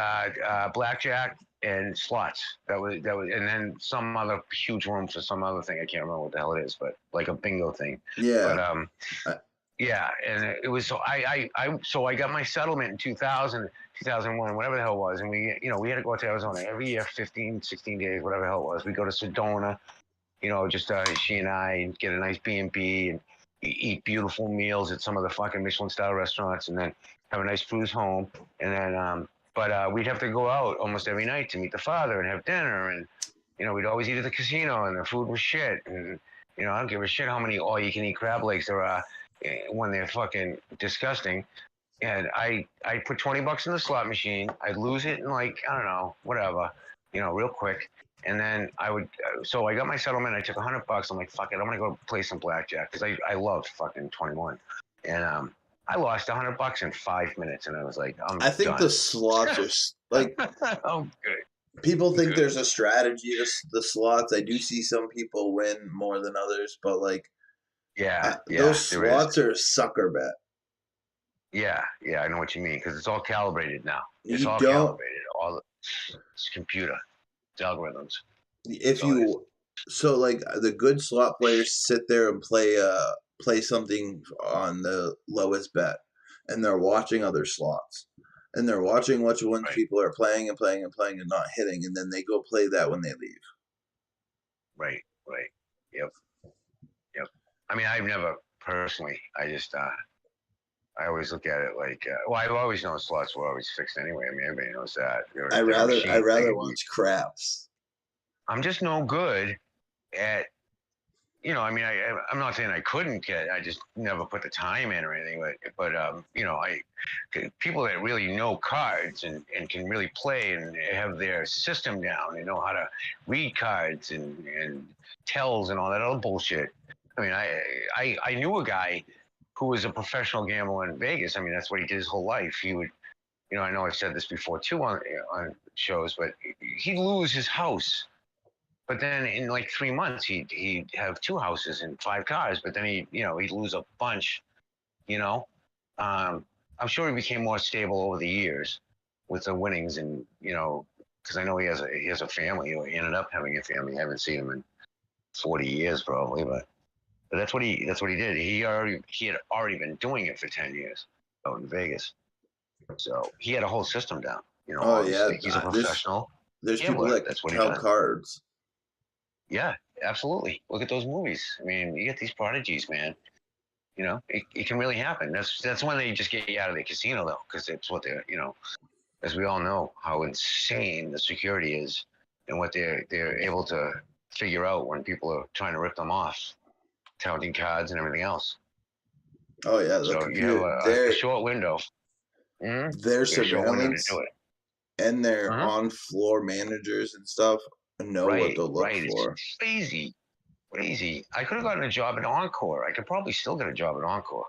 blackjack and slots. That was, and then some other huge room for some other thing. I can't remember what the hell it is, but like a bingo thing. But Yeah. yeah, and it was so I got my settlement in 2000, 2001, whatever the hell it was, and we had to go to Arizona every year, 15, 16 days, whatever the hell it was. We go to Sedona, just she and I get a nice B&B and eat beautiful meals at some of the fucking Michelin style restaurants, and then have a nice cruise home. And then, but we'd have to go out almost every night to meet the father and have dinner. And, we'd always eat at the casino, and the food was shit. And, I don't give a shit how many all you can eat crab legs there are when they're fucking disgusting. And I put $20 in the slot machine. I'd lose it in, like, I don't know, whatever, real quick. And then so I got my settlement. I took $100. I'm like, fuck it, I'm gonna go play some blackjack because I love fucking 21. And I lost $100 in 5 minutes, and I was like, I'm I think done. the slots are like Oh, good. people think Good. there's a strategy to the slots. I do see some people win more than others, but like Yeah, those there is. slots are a sucker bet. Yeah, I know what you mean because it's all calibrated now. It's You all don't calibrated. It's computer, it's algorithms. if So it is. you So like the good slot players sit there and play something on the lowest bet, and they're watching other slots, and they're watching which ones Right, people are playing and playing and playing and not hitting, and then they go play that when they leave. right, right. Yep, yep. I mean, I've never personally. I just I always look at it like, well, I've always known slots were always fixed anyway. I mean, everybody knows that. They're a I machine. They rather can be. watch craps. I'm just no good at, I mean, I'm not saying I couldn't get. I just never put the time in or anything. But people that really know cards and can really play and have their system down and know how to read cards and tells and all that other bullshit. I mean, I knew a guy who was a professional gambler in Vegas. I mean, that's what he did his whole life. He would, I know I've said this before too on shows, but he'd lose his house. But then in like 3 months, he'd have two houses and five cars. But then he'd lose a bunch. You know, um, I'm sure he became more stable over the years with the winnings, and because I know he has a family. He ended up having a family. I haven't seen him in 40 years probably, but that's what he did. He had already been doing it for 10 years out in Vegas, so he had a whole system down. Oh yeah, Obviously he's a professional there's people gambler. that That's what he count does. cards. Yeah, absolutely. Look at those movies. I mean, you get these prodigies, man. It can really happen. That's when they just get you out of the casino though, because it's what they're, as we all know, how insane the security is, and what they're able to figure out when people are trying to rip them off, counting cards and everything else. Oh yeah, the So you have computer a short window. Mm-hmm. their You get a short window to do surveillance it. and their Mm-hmm. on floor managers and stuff know what Right, to look right. It's for. crazy, crazy. I could have gotten a job at Encore. I could probably still get a job at Encore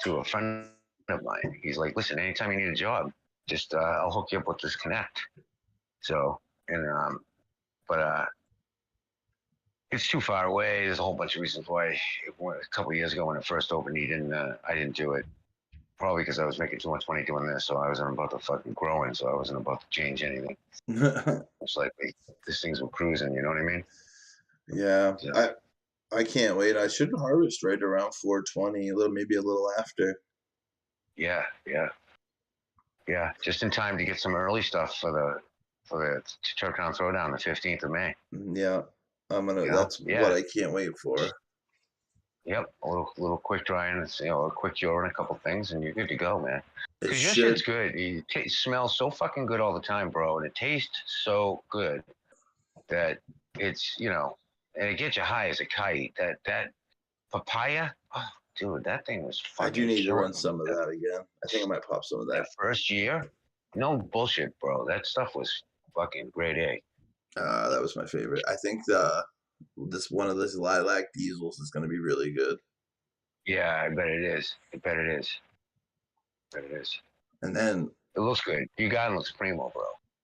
through a friend of mine. He's like, listen, anytime you need a job, just I'll hook you up with this Connect. So, and but it's too far away. There's a whole bunch of reasons why. A couple of years ago when it first opened, I didn't do it. Probably because I was making too much money doing this, so I wasn't about to fucking growing, so I wasn't about to change anything. It's like this thing's cruising, you know what I mean? Yeah, So I can't wait. I should harvest right around 420, maybe a little after. yeah, yeah, yeah. Just in time to get some early stuff for the Turkdown Throwdown, the 15th of May. Yeah, That's what Yeah. I can't wait for. Yep, a little quick dry and a quick cure and a couple things, and you're good to go, man. It Because your shit's should. good. It smells so fucking good all the time, bro, and it tastes so good that it's and it gets you high as a kite. That papaya, oh, dude, that thing was I do fucking need to run killing me. some of that again. I think I might pop some of That that. first year, no bullshit, bro. That stuff was fucking grade A. That was my favorite. I think this one of these lilac diesels is going to be really good. Yeah, I bet it is. I bet it is. I bet it is. And then It looks good. Your garden looks primo, bro.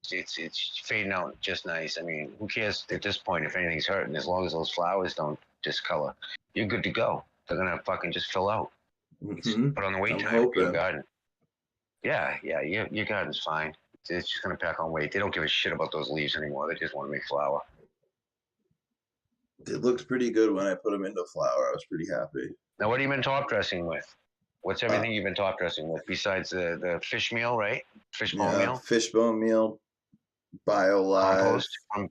It's fading out just nice. I mean, who cares at this point if anything's hurting? As long as those flowers don't discolor, you're good to go. They're gonna fucking just fill out. Put on the wait I'm time for your hoping. garden. Yeah, yeah, your garden's fine. It's just gonna pack on weight. They don't give a shit about those leaves anymore. They just want to make flower. It looked pretty good when I put them into flower. I was pretty happy. Now, what have you been top dressing with? What's Uh, everything you've been top dressing with besides the fish meal, right? Fish bone yeah, meal, fishbone meal, BioLive. compost from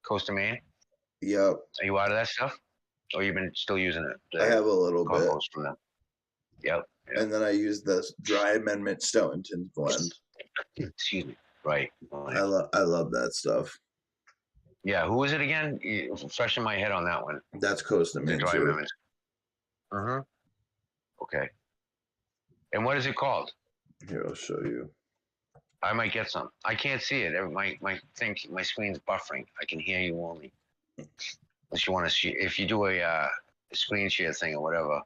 Coast of Maine. Yep, Are you out of that stuff? Or you've been still using it? I The have a little bit. compost from them. Yep. Yep. And then I use this dry amendment Stoughton's blend. Excuse me. Right. Right. I love that stuff. Yeah. Who is it again? Fresh in my head on that one. That's Costa The Mint dry too. amendments. Mm-hmm. Okay. And what is it called? Here, I'll show you. I might get some. I can't see it. My screen's buffering. I can hear you only. Unless you want to see, if you do a screen share thing or whatever,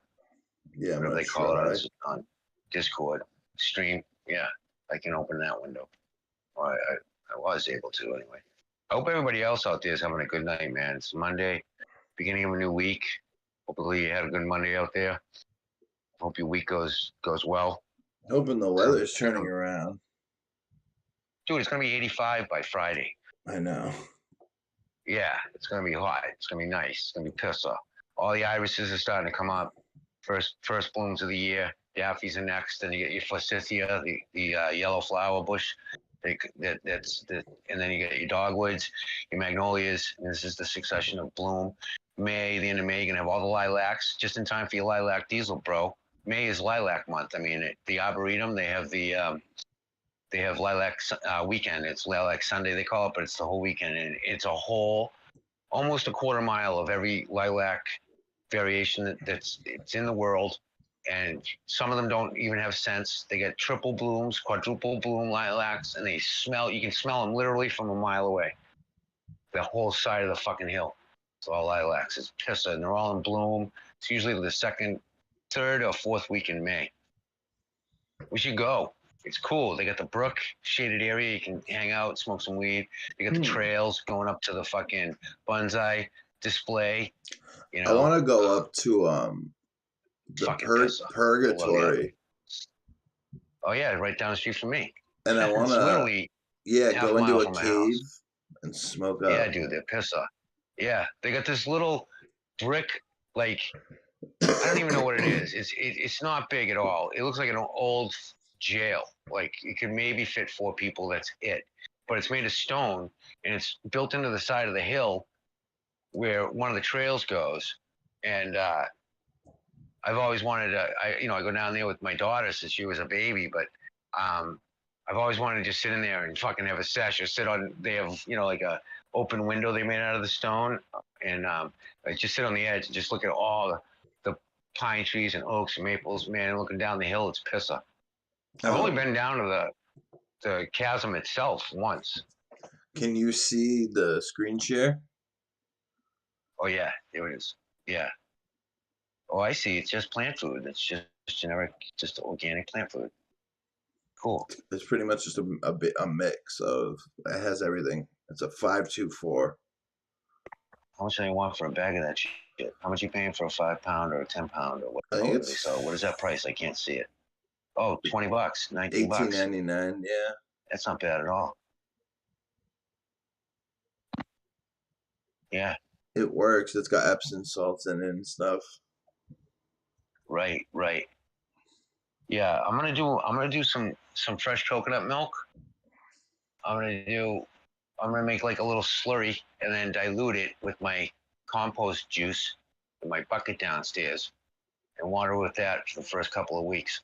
Yeah, I'm whatever gonna they call try. it on Discord stream. Yeah, I can open that window. Or I was able to anyway. I hope everybody else out there is having a good night, man. It's Monday, beginning of a new week. Hopefully you had a good Monday out there. Hope your week goes well. Hoping the weather's turning around. Dude, it's gonna be 85 by Friday. I know. Yeah, it's gonna be hot. It's gonna be nice. It's gonna be pissa. All the irises are starting to come up. First blooms of the year. Daffy's are next. Then you get your forsythia, the yellow flower bush. And then you get your dogwoods, your magnolias. And this is the succession of bloom. May, the end of May, you're gonna have all the lilacs just in time for your lilac diesel, bro. May is lilac month. I mean, the arboretum, they have lilac weekend. It's lilac Sunday they call it, but it's the whole weekend, and it's a whole almost a quarter mile of every lilac variation that's it's in the world. And some of them don't even have scents. They get triple blooms, quadruple bloom lilacs, and they smell. You can smell them literally from a mile away. The whole side of the fucking hill. It's all lilacs. It's pissa, and they're all in bloom. It's usually the second, third, or fourth week in May. We should go. It's cool. They got the brook shaded area. You can hang out, smoke some weed. They got the trails going up to the fucking bonsai display. You I know, want to go up to the fucking pissa. purgatory, Oh yeah, right down the street from me. and I want It's to literally half go a into mile a from my cave house. and smoke Yeah, up. dude, they're pissa. Yeah, they got this little brick, like I don't even know what it is. It's not big at all. It looks like an old jail. Like it could maybe fit 4 people. That's it. But it's made of stone, and it's built into the side of the hill where one of the trails goes. And I've always wanted to. I go down there with my daughter since she was a baby, but I've always wanted to just sit in there and fucking have a sesh or sit on. They have like a open window they made out of the stone, and I just sit on the edge and just look at all the pine trees and oaks and maples. Man, looking down the hill, it's pissa. I've only been down to the chasm itself once. Can you see the screen share? Oh yeah, there it is. Yeah. Oh, I see. It's just plant food. It's just generic, just organic plant food. Cool. It's pretty much just a mix of, it has everything. It's a 524. How much do they want for a bag of that shit? How much are you paying for a 5 pound or a 10 pound or I think whatever it's they sell? What is that price? I can't see it. Oh, $20, $19. 18.99. Yeah, That's not bad at all. Yeah, it works. It's got Epsom salts in it and stuff. right. Yeah, I'm gonna do some fresh coconut milk. I'm gonna make like a little slurry and then dilute it with my compost juice in my bucket downstairs and water with that for the first couple of weeks.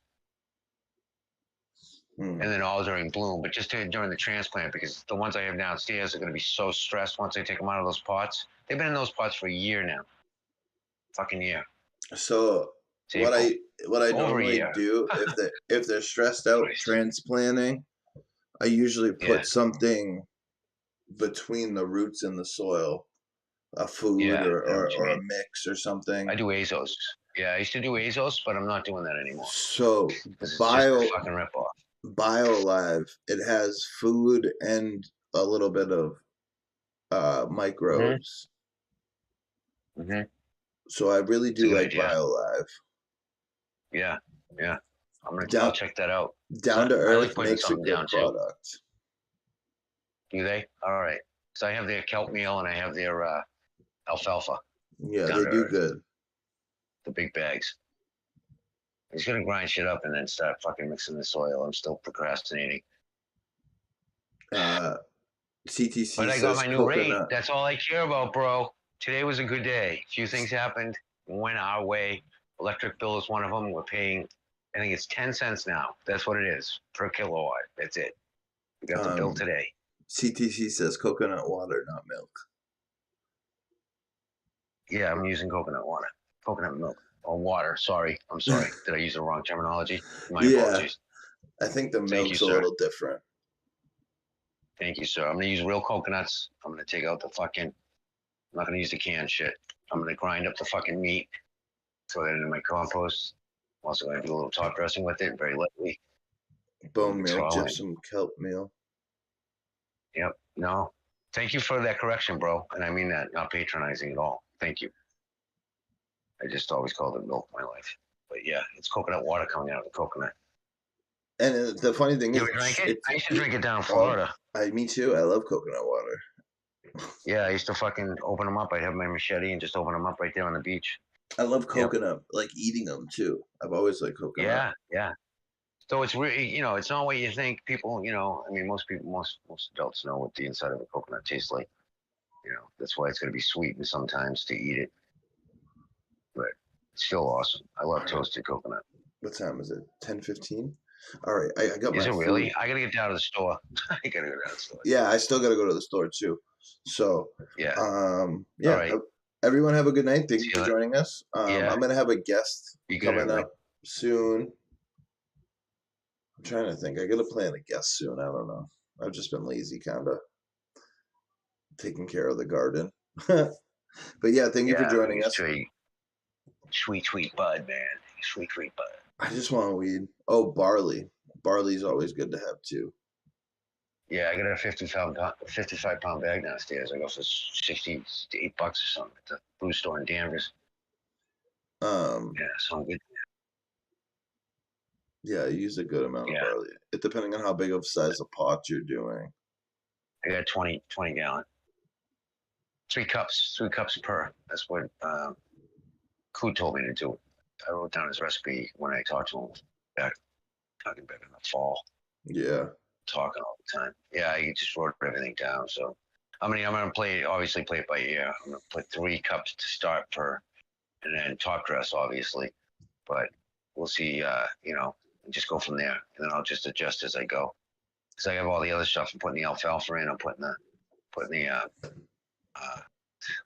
And then all during bloom, but just during the transplant, because the ones I have downstairs are going to be so stressed once I take them out of those pots. They've been in those pots for a year now. Fucking year. So See, what I over a normally year. do if they're stressed out Christ. transplanting, I usually put Yeah. something between the roots and the soil, a food Yeah, I know or what you a mean. mix or something. I do Azos. Yeah, I used to do Azos, but I'm not doing that anymore So because it's just a fucking ripoff. BioLive, it has food and a little bit of microbes. Mm-hmm. So I really It's a do good like idea. BioLive. Yeah. I'll Down check that out. down to I like earth putting makes a something good down too. product. Do they? All right. So I have their kelp meal and I have their alfalfa. Yeah, Down they to do earth. good. The big bags. He's gonna grind shit up and then start fucking mixing the soil. I'm still procrastinating. CTC But I got says my new rate. coconut. That's all I care about, bro. Today was a good day. A few things happened, went our way. Electric bill is one of them. We're paying, I think it's 10 cents now. That's what it is per kilowatt. That's it. We got the bill today. CTC says coconut water, not milk. Yeah, I'm using coconut water, coconut milk, or water. Sorry, I'm sorry. Did I use the wrong terminology? My apologies. I think the Thank milk's you, a sir. little different. Thank you, sir. I'm gonna use real coconuts. I'm gonna take out the fucking. I'm not gonna use the canned shit. I'm gonna grind up the fucking meat, throw that into my compost. I'm also gonna do a little top dressing with it, very lightly. Bone Mix it meal, all in. gypsum, kelp meal. Yep. No. Thank you for that correction, bro. And I mean that, not patronizing at all. Thank you. I just always called it milk in my life. But yeah, it's coconut water coming out of the coconut. And the funny thing You is, ever drank it? I used to drink it down in Oh, Florida. me too. I love coconut water. Yeah, I used to fucking open them up. I'd have my machete and just open them up right there on the beach. I love Yep. coconut, like eating them too. I've always liked coconut. Yeah, yeah. So it's really, it's not what you think. People, I mean, most people, most adults know what the inside of a coconut tastes like. That's why it's going to be sweetened sometimes to eat it, but it's still awesome. I All love right, toasted coconut. what time is it? 10:15. All right, I got Is my it food. really? I gotta get down to the store. I gotta go down to the store. Yeah, I still got to go to the store too. So, Yeah. All yeah, right. everyone have a good night. Thank you See for you later. joining us. Yeah. I'm gonna have a guest Be good, coming everybody. up soon. I'm trying to think. I gotta plan a guest soon. I don't know. I've just been lazy, kind of taking care of the garden. But yeah, thank you for Yeah, joining he's us. sweet, sweet, sweet bud, man. Sweet, sweet bud. I just want weed. Oh, barley. Barley's always good to have too. Yeah, I got a 55 pound bag downstairs. I go for $68 or something at the food store in Danvers. Um, Yeah, so I'm good. yeah, use a good amount of Yeah, barley. It depending on how big of size of pot you're doing. I got 20 gallon. 3 cups per. That's what Koo told me to do. I wrote down his recipe when I talked to him back, talking back in the fall, Yeah. talking all the time. Yeah, he just wrote everything down. So, I mean, I'm gonna obviously play it by ear. I'm gonna put 3 cups to start per, and then top dress, obviously. But we'll see. And just go from there, and then I'll just adjust as I go. Because I have all the other stuff. I'm putting the alfalfa in. I'm putting the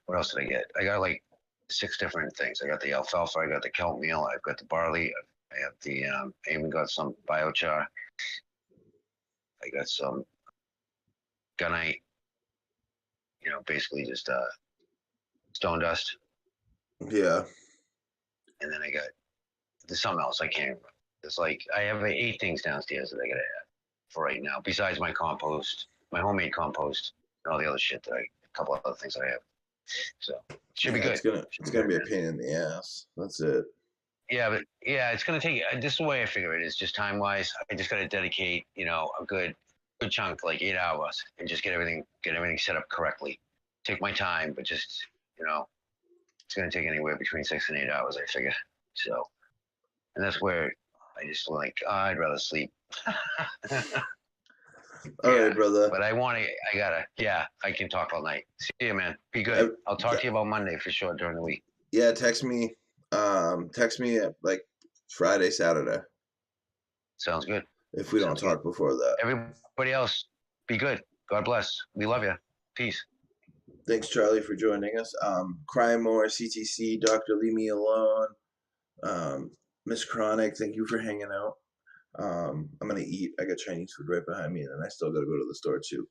what else did I get? I got like 6 different things. I got the alfalfa. I got the kelp meal. I've got the barley. I have the. I even got some biochar. I got some gunite. Basically just stone dust. Yeah. And then I got there's something else I can't remember. It's like I have 8 things downstairs that I gotta add for right now. Besides my compost, my homemade compost, and all the other shit a couple of other things I have. So should be Yeah, good. Should it's be gonna good, be a man. pain in the ass. That's it. Yeah, but yeah, it's gonna take. This is the way I figure it is. Just time wise, I just gotta dedicate, a good chunk, like 8 hours, and just get everything set up correctly. Take my time, but just you know, it's gonna take anywhere between 6 and 8 hours, I figure. So, and that's where I just like, I'd rather sleep. All right, Yeah, brother. but I want to. I gotta. Yeah, I can talk all night. See you, man. Be good. Uh, I'll talk yeah, to you about Monday for sure during the week. yeah, text me. Text me at like Friday, Saturday Sounds good. if we don't Sounds good. talk before that. Everybody else, be good. God bless. We love you. Peace. Thanks, Charlie, for joining us. Crime More, CTC, Doctor Leave Me Alone, Miss Chronic. Thank you for hanging out. I'm gonna eat. I got Chinese food right behind me, and then I still gotta go to the store too.